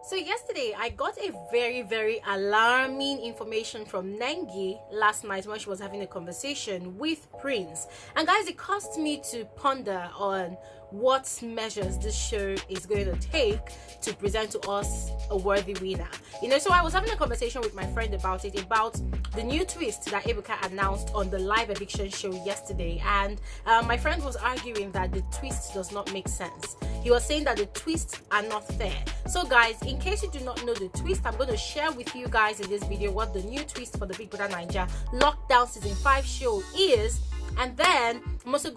So yesterday I got a very alarming information from Nengi last night when she was having a conversation with Prince. And guys, it caused me to ponder on what measures this show is going to take to present to us a worthy winner. So I was having a conversation with my friend about the new twist that Ebuka announced on the live eviction show yesterday, and my friend was arguing that the twist does not make sense. He was saying that the twists are not fair. So guys, in case you do not know the twist, I'm going to share with you guys in this video what the new twist for the Bbnaija Lockdown Season 5 show is, and then I'm also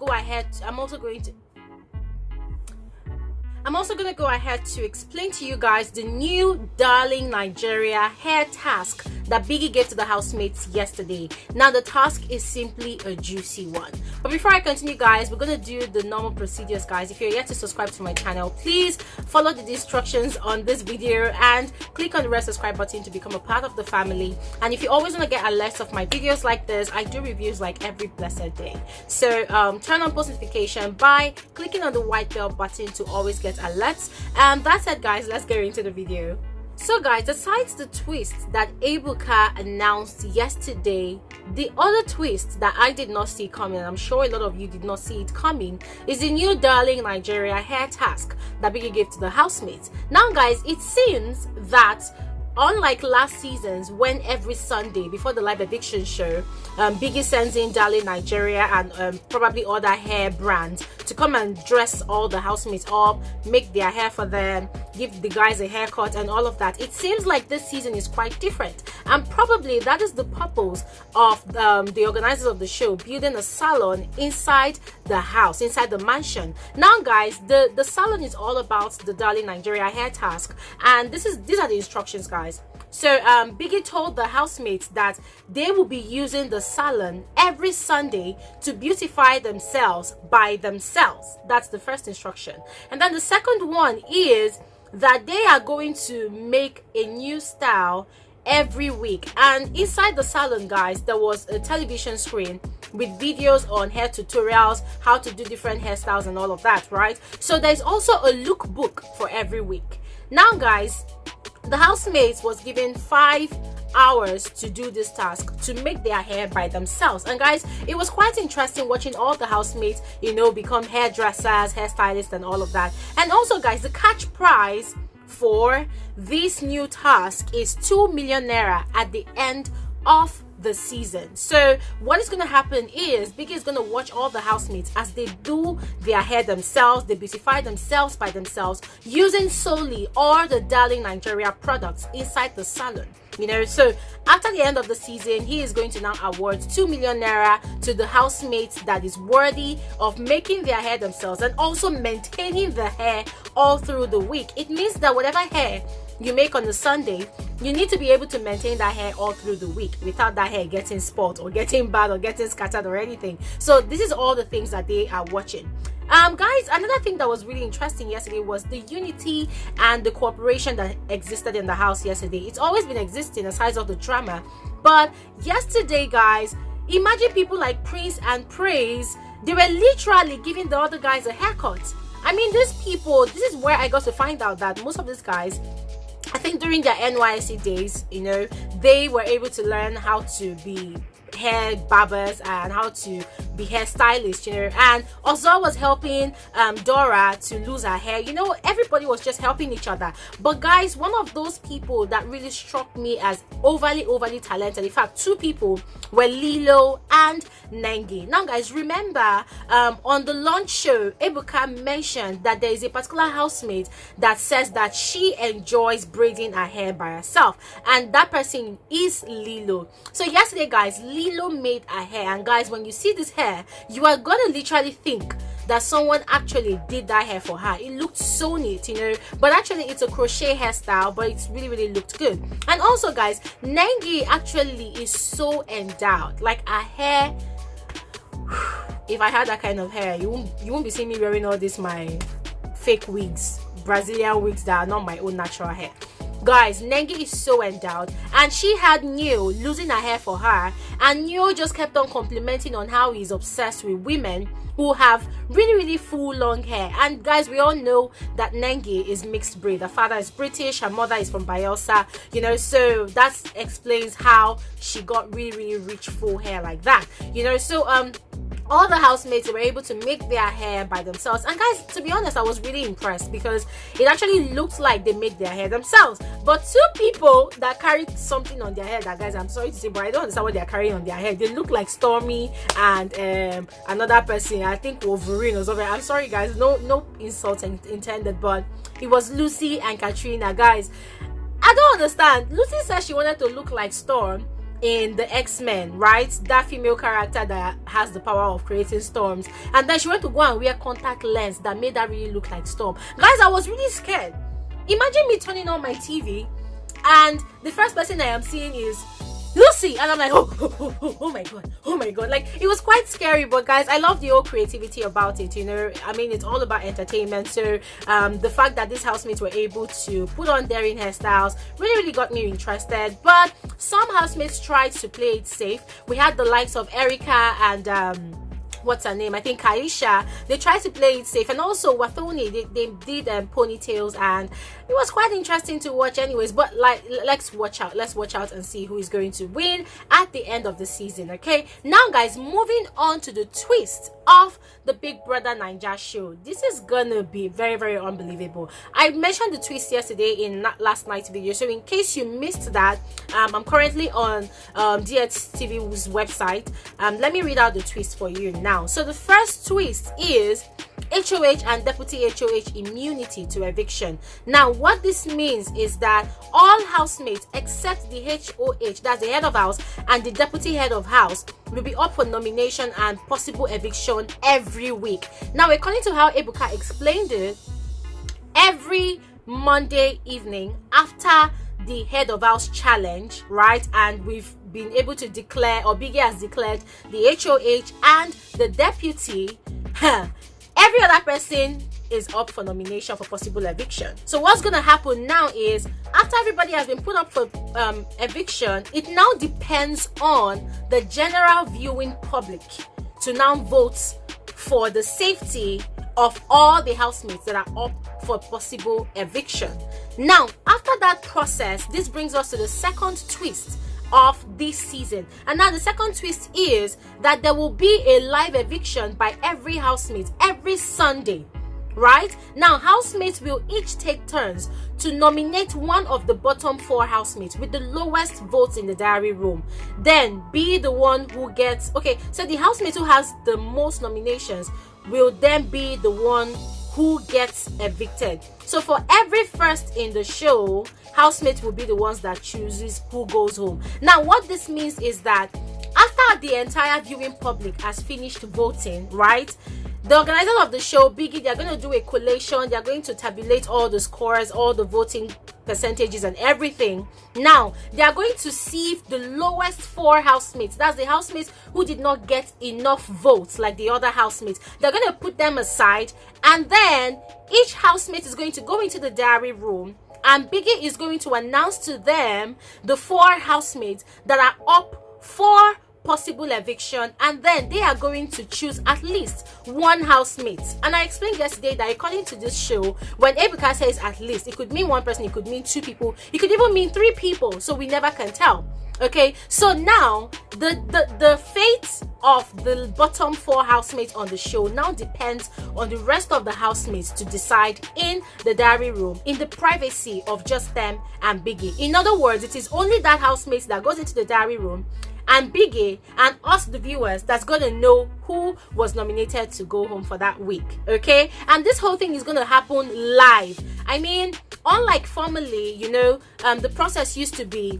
going to go ahead to explain to you guys the new Darling Nigeria hair task that Biggie gave to the housemates yesterday. Now the task is simply a juicy one. But before I continue guys, we're going to do the normal procedures guys. If you're yet to subscribe to my channel, please follow the instructions on this video and click on the red subscribe button to become a part of the family. And if you always want to get alerts of my videos like this, I do reviews like every blessed day. So turn on post notification by clicking on the white bell button to always get alerts. And that said guys, let's get into the video. So guys, aside the twist that Ebuka announced yesterday, the other twist that I did not see coming, and I'm sure a lot of you did not see it coming, is the new Darling Nigeria hair task that Biggie gave to the housemates. Now guys, it seems that unlike last seasons, when every Sunday before the live eviction show, Biggie sends in Darling Nigeria and probably other hair brands to come and dress all the housemates up, make their hair for them, give the guys a haircut and all of that. It seems like this season is quite different, and probably that is the purpose of the organizers of the show building a salon inside the house, inside the mansion. Now guys, the salon is all about the Darling Nigeria hair task, and these are the instructions guys. So Biggie told the housemates that they will be using the salon every Sunday to beautify themselves by themselves. That's the first instruction. And then the second one is that they are going to make a new style every week. And inside the salon guys, there was a television screen with videos on hair tutorials, how to do different hairstyles and all of that, right? So there's also a lookbook for every week. Now guys, the housemates was given 5 hours to do this task, to make their hair by themselves. And guys, it was quite interesting watching all the housemates become hairdressers, hairstylists and all of that. And also guys, the cash prize for this new task is 2 million naira at the end of the season. So what is going to happen is Biggie is going to watch all the housemates as they do their hair themselves, they beautify themselves by themselves using solely all the Darling Nigeria products inside the salon. So after the end of the season, he is going to now award 2 million naira to the housemates that is worthy of making their hair themselves and also maintaining the hair all through the week. It means that whatever hair you make on a Sunday, you need to be able to maintain that hair all through the week without that hair getting spoiled or getting bad or getting scattered or anything. So this is all the things that they are watching. Guys, another thing that was really interesting yesterday was the unity and the cooperation that existed in the house yesterday. It's always been existing aside of the drama, but yesterday guys, imagine people like Prince and Praise, they were literally giving the other guys a haircut. I mean, these people, this is where I got to find out that most of these guys, I think during their NYSC days, they were able to learn how to be hair barbers and how to be hairstylists, and Ozo was helping Dora to lose her hair. Everybody was just helping each other. But guys, one of those people that really struck me as overly talented, in fact 2 people, were Lilo and Nengi. Now guys, remember on the launch show, Ebuka mentioned that there is a particular housemate that says that she enjoys braiding her hair by herself, and that person is Lilo. So yesterday guys, Lilo made her hair, and guys, when you see this hair, you are gonna literally think that someone actually did that hair for her. It looked so neat, but actually it's a crochet hairstyle, but it's really looked good. And also guys, Nengi actually is so endowed. Like her hair, if I had that kind of hair, you won't be seeing me wearing all this my fake wigs, Brazilian wigs that are not my own natural hair. Guys, Nengi is so endowed, and she had Neo losing her hair for her, and Neo just kept on complimenting on how he's obsessed with women who have really full long hair. And guys, we all know that Nengi is mixed breed. Her father is British, her mother is from Bayelsa, you know, so that explains how she got really rich full hair like that, you know. So all the housemates were able to make their hair by themselves, and guys, to be honest, I was really impressed because it actually looked like they made their hair themselves. But two people that carried something on their head, that, guys, I'm sorry to say, but I don't understand what they're carrying on their head. They look like Stormy and another person, I think Wolverine or something. I'm sorry guys, no insult intended, but it was Lucy and Katrina. Guys, I don't understand. Lucy said she wanted to look like Storm in the X-Men, right? That female character that has the power of creating storms, and then she went to go and wear contact lens that made her really look like Storm. Guys, I was really scared. Imagine me turning on my TV and the first person I am seeing is Lucy, and I'm like, oh my god, like, it was quite scary. But guys, I love the whole creativity about it, you know. I mean, it's all about entertainment. So the fact that these housemates were able to put on daring hairstyles really got me interested. But some housemates tried to play it safe. We had the likes of Erica and what's her name, I think Kaisha. They tried to play it safe, and also Wathoni, they did ponytails, and it was quite interesting to watch anyways. But like, let's watch out and see who is going to win at the end of the season. Okay, now guys, moving on to the twist of the Big Brother Naija show. This is gonna be very unbelievable. I mentioned the twist yesterday in last night's video, so in case you missed that, I'm currently on DSTV's website. Let me read out the twist for you now. So the first twist is HOH and Deputy HOH immunity to eviction. Now what this means is that all housemates except the HOH, that's the head of house, and the deputy head of house will be up for nomination and possible eviction every week. Now, according to how Ebuka explained it, every Monday evening after the head of house challenge, right, and we've been able to declare, or Biggie has declared, the HOH and the deputy, every other person is up for nomination for possible eviction. So what's gonna happen now is, after everybody has been put up for eviction, it now depends on the general viewing public to now vote for the safety of all the housemates that are up for possible eviction. Now, after that process, this brings us to the second twist of this season. And now the second twist is that there will be a live eviction by every housemate every Sunday. Right now, housemates will each take turns to nominate one of the bottom 4 housemates with the lowest votes in the diary room, then be the one who gets, okay, so the housemate who has the most nominations will then be the one who gets evicted. So for every first in the show, housemates will be the ones that chooses who goes home. Now what this means is that after the entire viewing public has finished voting, right, the organizers of the show, Biggie, they're going to do a collation. They're going to tabulate all the scores, all the voting percentages and everything. Now, they are going to sieve the lowest 4 housemates. That's the housemates who did not get enough votes like the other housemates. They're going to put them aside, and then each housemate is going to go into the diary room, and Biggie is going to announce to them the 4 housemates that are up for possible eviction, and then they are going to choose at least one housemate. And I explained yesterday that according to this show, when Ebuka says at least, it could mean 1 person, it could mean 2 people, it could even mean 3 people, so we never can tell. Okay, so now the fate of the bottom 4 housemates on the show now depends on the rest of the housemates to decide in the diary room, in the privacy of just them and Biggie. In other words, it is only that housemate that goes into the diary room and Biggie and us, the viewers, that's gonna know who was nominated to go home for that week. Okay, and this whole thing is gonna happen live. I mean, unlike formerly, you know, the process used to be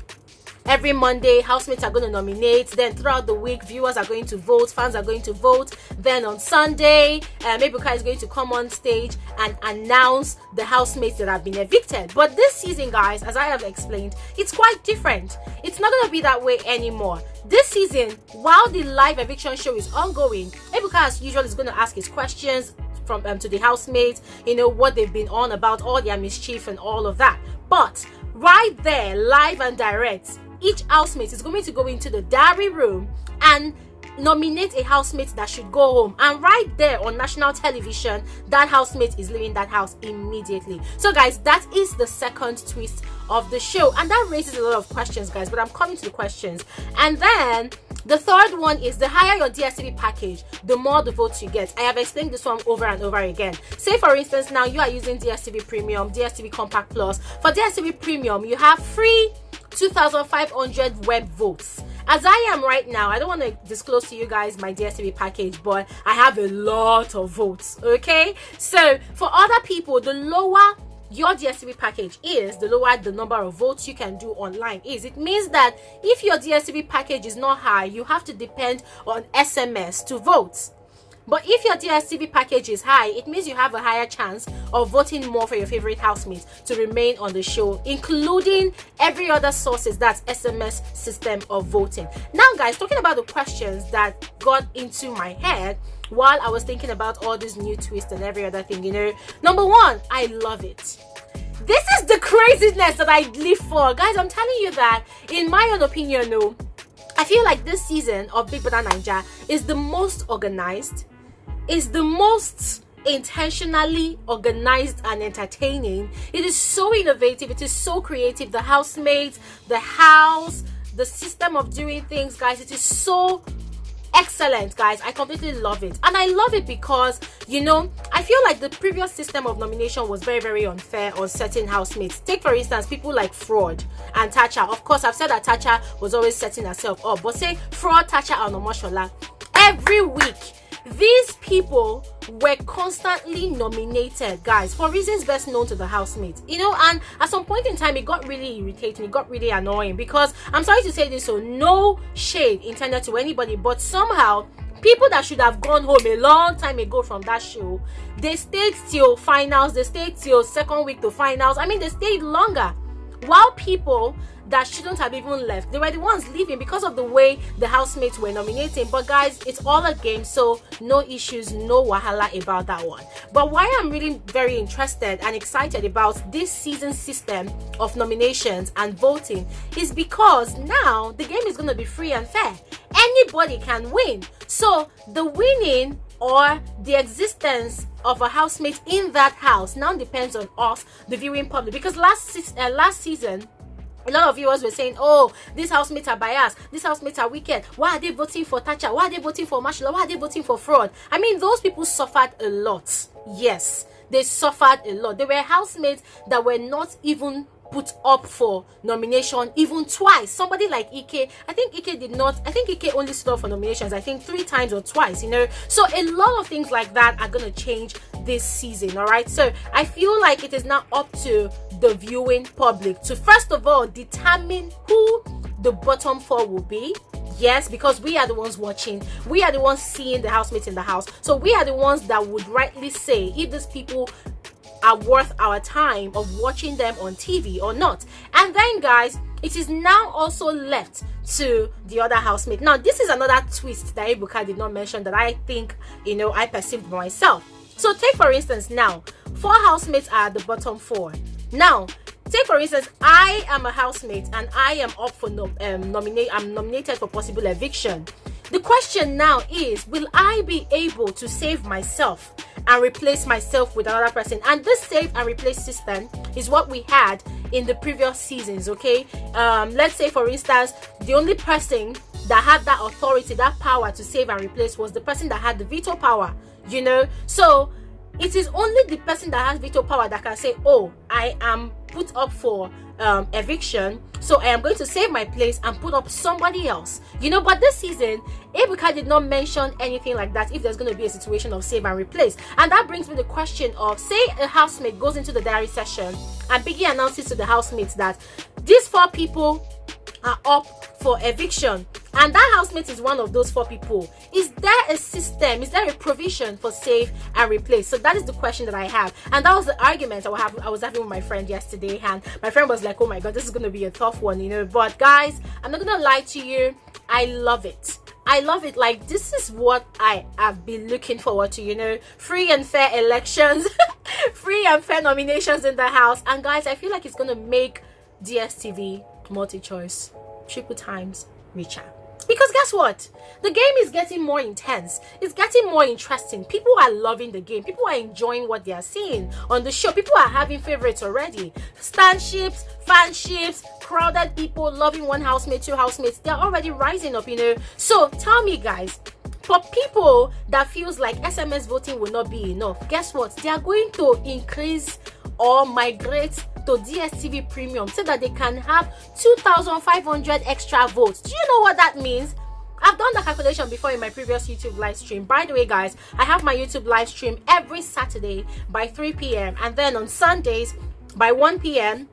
every Monday, housemates are going to nominate. Then throughout the week, viewers are going to vote, fans are going to vote. Then on Sunday, Ebuka is going to come on stage and announce the housemates that have been evicted. But this season, guys, as I have explained, it's quite different. It's not going to be that way anymore. This season, while the live eviction show is ongoing, Ebuka, as usual, is going to ask his questions from to the housemates, you know, what they've been on about, all their mischief and all of that. But right there, live and direct. Each housemate is going to go into the diary room and nominate a housemate that should go home, and right there on national television, that housemate is leaving that house immediately. So guys, that is the second twist of the show, and that raises a lot of questions, guys, but I'm coming to the questions. And then the third one is, the higher your DSTV package, the more the votes you get. I have explained this one over and over again. Say for instance, now you are using DSTV Premium, DSTV Compact Plus. For DSTV Premium, you have free 2,500 web votes. As I am right now, I don't want to disclose to you guys my DSTV package, but I have a lot of votes, okay? So for other people, the lower your DSTV package is, the lower the number of votes you can do online is. It means that if your DSTV package is not high, you have to depend on SMS to vote. But if your DSTV package is high, it means you have a higher chance of voting more for your favorite housemates to remain on the show, including every other sources, that's SMS system of voting. Now guys, talking about the questions that got into my head while I was thinking about all these new twists and every other thing, number one, I love it. This is the craziness that I live for. Guys, I'm telling you that, in my own opinion, I feel like this season of Bbnaija is the most organized, is the most intentionally organized and entertaining. It is so innovative, it is so creative. The housemates, the house, the system of doing things, guys, it is so excellent, guys. I completely love it, and I love it because I feel like the previous system of nomination was very, very unfair on certain housemates. Take for instance people like Fraud and Tacha. Of course, I've said that Tacha was always setting herself up, but say Fraud, Tacha and Omoshola, every week these people were constantly nominated, guys, for reasons best known to the housemates, and at some point in time it got really irritating, it got really annoying, because I'm sorry to say this, so no shade intended to anybody, but somehow people that should have gone home a long time ago from that show, they stayed till finals, they stayed till second week to finals. I mean, they stayed longer, while people that shouldn't have even left, they were the ones leaving because of the way the housemates were nominating. But guys, it's all a game, so no issues, no wahala about that one. But why I'm really very interested and excited about this season system of nominations and voting is because now the game is going to be free and fair. Anybody can win. So the winning or the existence of a housemate in that house now depends on us, the viewing public, because last season a lot of viewers were saying, oh, these housemates are biased, these housemates are wicked, why are they voting for Tacha, why are they voting for Mashola, why are they voting for Fraud? I mean, those people suffered a lot. Yes, they suffered a lot. There were housemates that were not even put up for nomination even twice. Somebody like Ike, I think Ike only stood up for nominations, I think 3 times or twice, so a lot of things like that are going to change this season. All right, so I feel like it is now up to the viewing public to first of all determine who the bottom 4 will be. Yes, because we are the ones watching, we are the ones seeing the housemates in the house, so we are the ones that would rightly say if these people are worth our time of watching them on TV or not. And then guys, it is now also left to the other housemate. Now this is another twist that Ebuka did not mention that I think I perceived myself. So take for instance, now 4 housemates are the bottom 4. Now take for instance, I am a housemate and I am up for I'm nominated for possible eviction. The question now is, will I be able to save myself and replace myself with another person? And this save and replace system is what we had in the previous seasons, okay? Let's say for instance, the only person that had that authority, that power to save and replace was the person that had the veto power, so it is only the person that has veto power that can say, oh, I am put up for eviction, so I am going to save my place and put up somebody else, but this season Ebuka did not mention anything like that, if there's going to be a situation of save and replace. And that brings me the question of, say a housemate goes into the diary session and Biggie announces to the housemates that these 4 people are up for eviction, and that housemate is one of those 4 people. Is there a system, is there a provision for save and replace? So that is the question that I have, and that was the argument I was having with my friend yesterday, and my friend was like, oh my god, this is going to be a tough one, but guys, I'm not gonna lie to you, I love it. Like, this is what I have been looking forward to, free and fair elections, free and fair nominations in the house. And guys, I feel like it's going to make DSTV multi-choice triple times richer. Because guess what? The game is getting more intense. It's getting more interesting. People are loving the game. People are enjoying what they are seeing on the show. People are having favorites already. Stanships, fanships, crowded people loving one housemate, two housemates. They're already rising up, So tell me, guys, for people that feels like SMS voting will not be enough, guess what? They are going to increase or migrate to DSTV Premium so that they can have 2,500 extra votes. Do you know what that means? I've done the calculation before in my previous YouTube live stream. By the way, guys, I have my YouTube live stream every Saturday by 3 p.m. and then on Sundays by 1 p.m.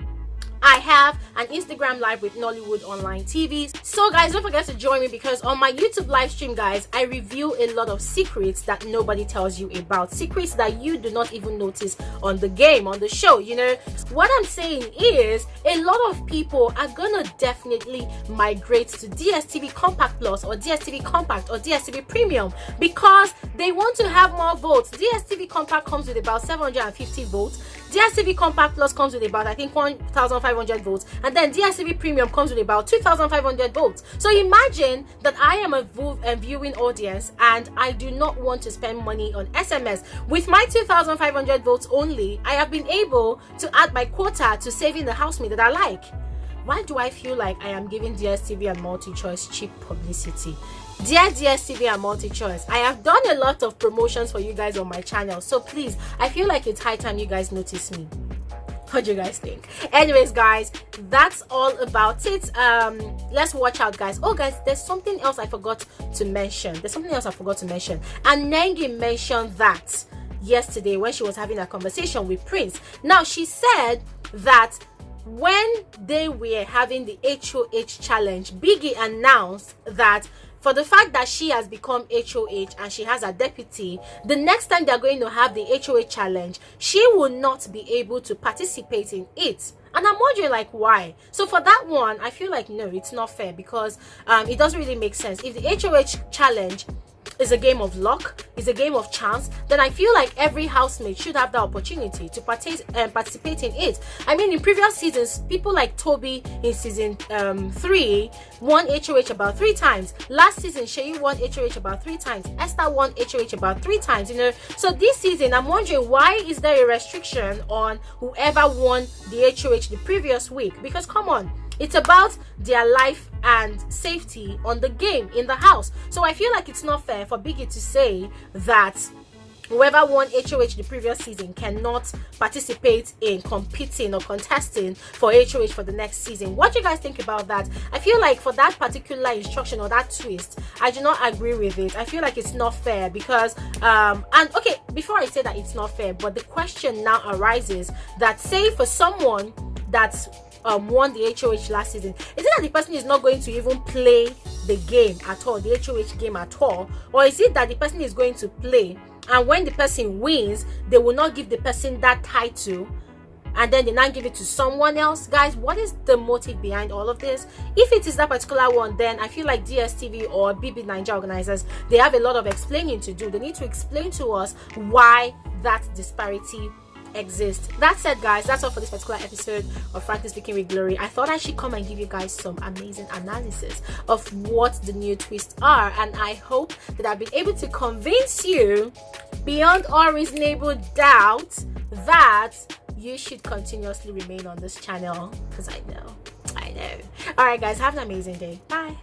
I have an Instagram live with Nollywood Online TV. So guys, don't forget to join me, because on my YouTube live stream, guys, I reveal a lot of secrets that nobody tells you about. Secrets that you do not even notice on the game, on the show, What I'm saying is a lot of people are gonna definitely migrate to DSTV Compact Plus or DSTV Compact or DSTV Premium because they want to have more votes. DSTV Compact comes with about 750 votes. DSTV Compact Plus comes with about, I think, 1,500 votes, and then DSTV Premium comes with about 2,500 votes. So imagine that I am a viewing audience and I do not want to spend money on SMS. With my 2,500 votes only, I have been able to add my quota to saving the housemate that I like. Why do I feel like I am giving DSTV and multi-choice cheap publicity? Dear DSTV and multi-choice, I have done a lot of promotions for you guys on my channel, so please, I feel like it's high time you guys notice me. What do you guys think? Anyways, guys, that's all about it. Let's watch out, guys. Oh guys, there's something else I forgot to mention. And Nengi mentioned that yesterday when she was having a conversation with Prince. Now, she said that when they were having the HOH challenge, Biggie announced that for the fact that she has become HOH and she has a deputy, the next time they're going to have the HOH challenge, she will not be able to participate in it. And I'm wondering, like, why? So for that one, I feel like, no, it's not fair, because it doesn't really make sense. If the HOH challenge is a game of luck, is a game of chance, then I feel like every housemate should have the opportunity to participate in it. I mean, in previous seasons, people like Toby in season 3 won HOH about 3 times. Last season, Sheyi won HOH about 3 times. Esther won HOH about 3 times, So this season, I'm wondering, why is there a restriction on whoever won the HOH the previous week? Because come on, it's about their life and safety on the game in the house. So I feel like it's not fair for Biggie to say that whoever won HOH the previous season cannot participate in competing or contesting for HOH for the next season. What do you guys think about that? I feel like for that particular instruction or that twist, I do not agree with it. I feel like it's not fair because and okay, before I say that it's not fair, but the question now arises that, say for someone that's won the HOH last season, is it that the person is not going to even play the game at all, the HOH game at all, or is it that the person is going to play and when the person wins, they will not give the person that title and then they now give it to someone else? Guys, what is the motive behind all of this? If it is that particular one, then I feel like DSTV or Bbnaija organizers, they have a lot of explaining to do. They need to explain to us why that disparity exist. That said, guys, that's all for this particular episode of Frankly Speaking with Glory. I thought I should come and give you guys some amazing analysis of what the new twists are, and I hope that I've been able to convince you beyond all reasonable doubt that you should continuously remain on this channel, because I know. All right, guys, have an amazing day. Bye.